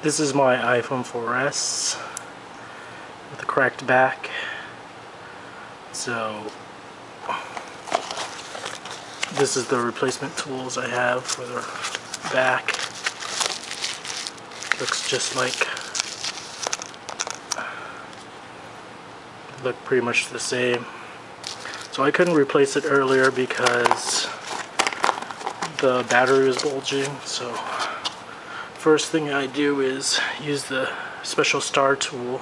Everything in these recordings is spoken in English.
This is my iPhone 4S with a cracked back. So this is the replacement tools I have for the back. Looks just like, look pretty much the same. So I couldn't replace it earlier because the battery was bulging. So first thing I do is use the special star tool.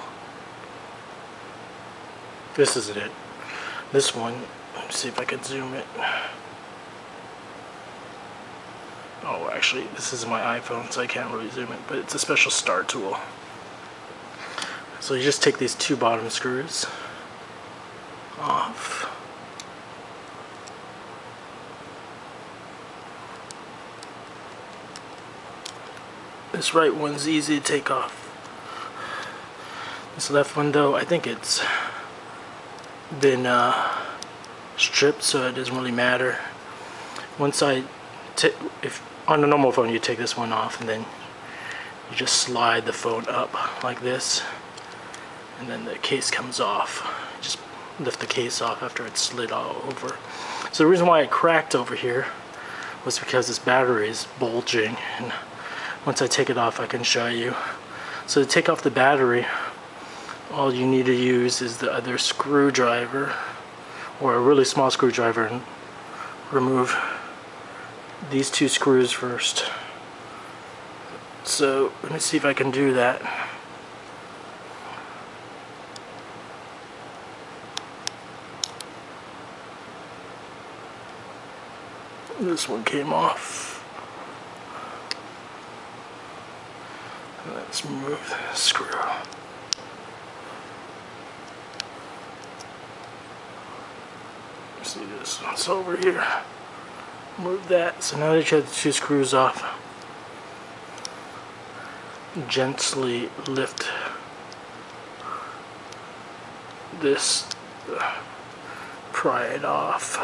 This isn't it. This one, let's see if I can zoom it. Oh, actually, this is my iPhone, so I can't really zoom it, but it's a special star tool. So you just take these two bottom screws off. This right one's easy to take off. This left one, though, I think it's been stripped, so it doesn't really matter. Once if on a normal phone you take this one off and then you just slide the phone up like this, and then the case comes off. Just lift the case off after it's slid all over. So the reason why it cracked over here was because this battery is bulging, and once I take it off I can show you. So to take off the battery, all you need to use is the other screwdriver, or a really small screwdriver, and remove these two screws first. So let me see if I can do that. This one came off. Let's remove the screw. See, this one's over here. Move that. So now that you have the two screws off, gently lift this, pry it off.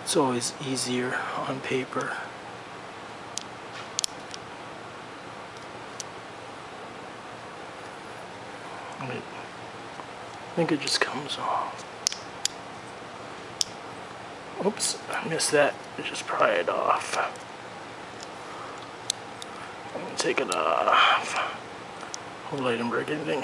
It's always easier on paper. I think it just comes off. Oops, I missed that. Just pry it off. And take it off. Hopefully I didn't break anything.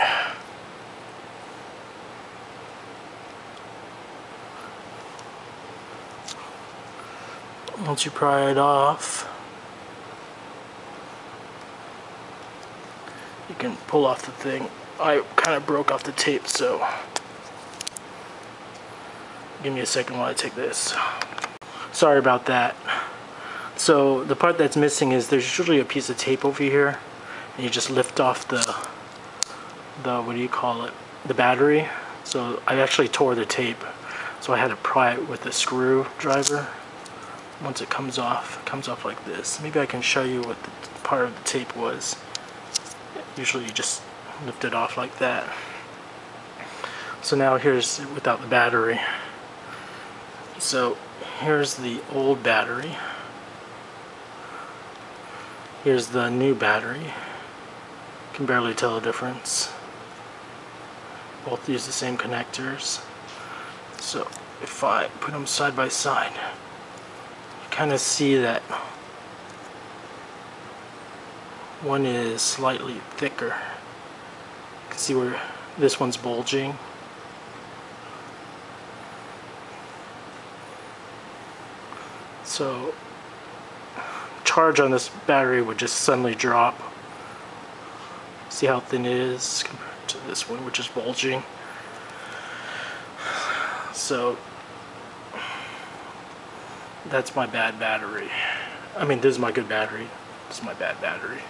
Once you pry it off, you can pull off the thing. I kind of broke off the tape, so give me a second while I take this. Sorry about that. So the part that's missing is there's usually a piece of tape over here, and you just lift off the what do you call it, the battery. So I actually tore the tape, so I had to pry it with a screwdriver. Once it comes off like this. Maybe I can show you what the part of the tape was. Usually you just lift it off like that. So now here's without the battery. So here's the old battery. Here's the new battery. You can barely tell the difference. Both use the same connectors. So if I put them side by side, you kind of see that one is slightly thicker. You can see where this one's bulging. So charge on this battery would just suddenly drop. See how thin it is compared to this one, which is bulging. So that's my bad battery. I mean, this is my good battery. This is my bad battery.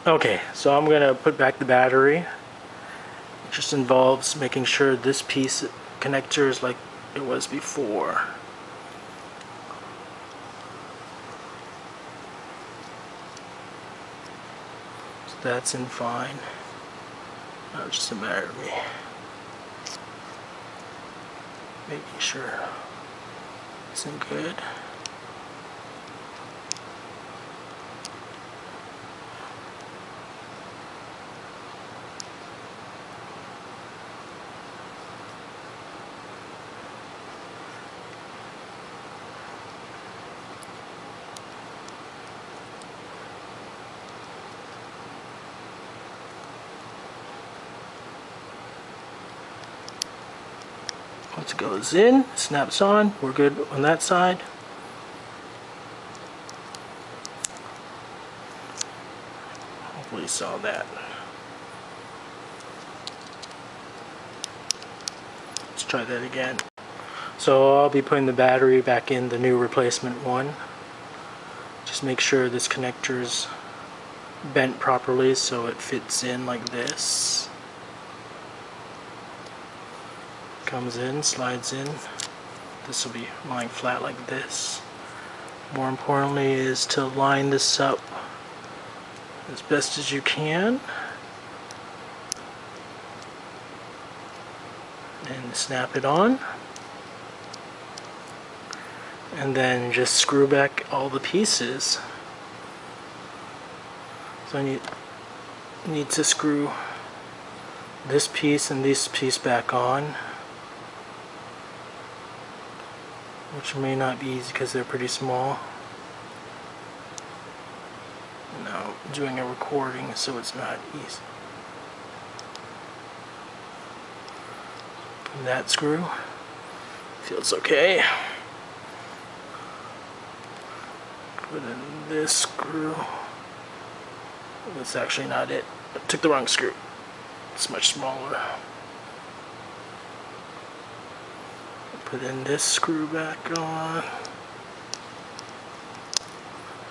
Okay, so I'm gonna put back the battery. It just involves making sure this piece connector is like it was before. So that's in fine. Now it's just a matter of me making sure it's in good. Once it goes in, snaps on, we're good on that side. Hopefully you saw that. Let's try that again. So I'll be putting the battery back in the new replacement one. Just make sure this connector's bent properly so it fits in like this. Comes in, slides in. This will be lying flat like this. More importantly is to line this up as best as you can. And snap it on. And then just screw back all the pieces. So I need to screw this piece and this piece back on, which may not be easy because they're pretty small. Now I'm doing a recording, so it's not easy. And that screw feels okay. Put in this screw. That's actually not it. I took the wrong screw. It's much smaller. Put in this screw back on.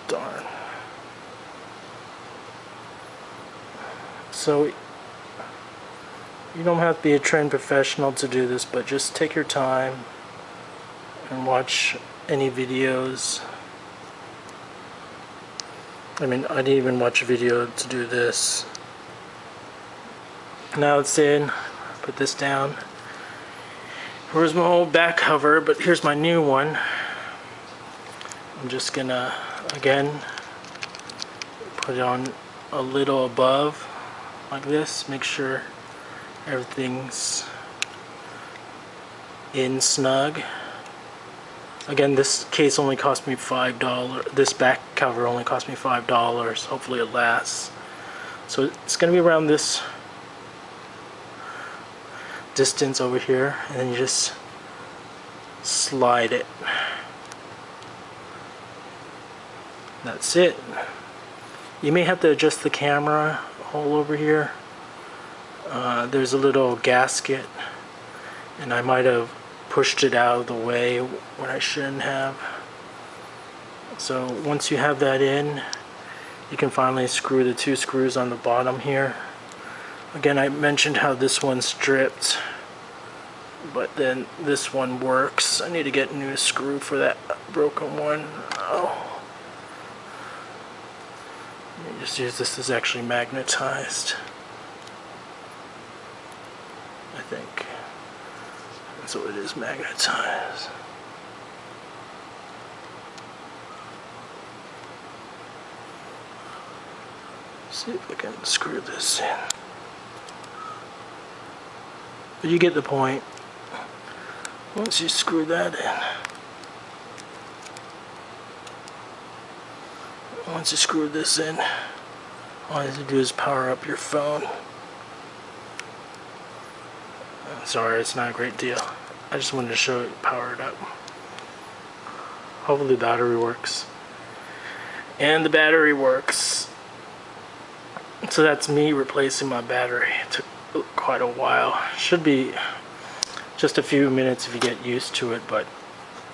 Darn. So you don't have to be a trained professional to do this, but just take your time and watch any videos. I mean, I didn't even watch a video to do this. Now it's in. Put this down. Here's my old back cover, but here's my new one. I'm just gonna, again, put it on a little above, like this. Make sure everything's in snug. Again, this case only cost me $5. This back cover only cost me $5. Hopefully it lasts. So it's going to be around this distance over here, and then you just slide it. That's it. You may have to adjust the camera hole over here. There's a little gasket, and I might have pushed it out of the way when I shouldn't have. So once you have that in, you can finally screw the two screws on the bottom here. Again, I mentioned how this one's stripped, but then this one works. I need to get a new screw for that broken one. Oh. Let me just use this as actually magnetized, I think. So it is magnetized. See if I can screw this in. But you get the point. Once you screw that in, once you screw this in, all you have to do is power up your phone. Sorry, it's not a great deal. I just wanted to show it powered up. Hopefully the battery works. And the battery works. So that's me replacing my battery. It took quite a while. Should be just a few minutes if you get used to it, but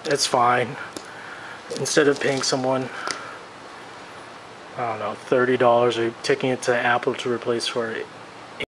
it's fine. Instead of paying someone, I don't know, $30 or taking it to Apple to replace for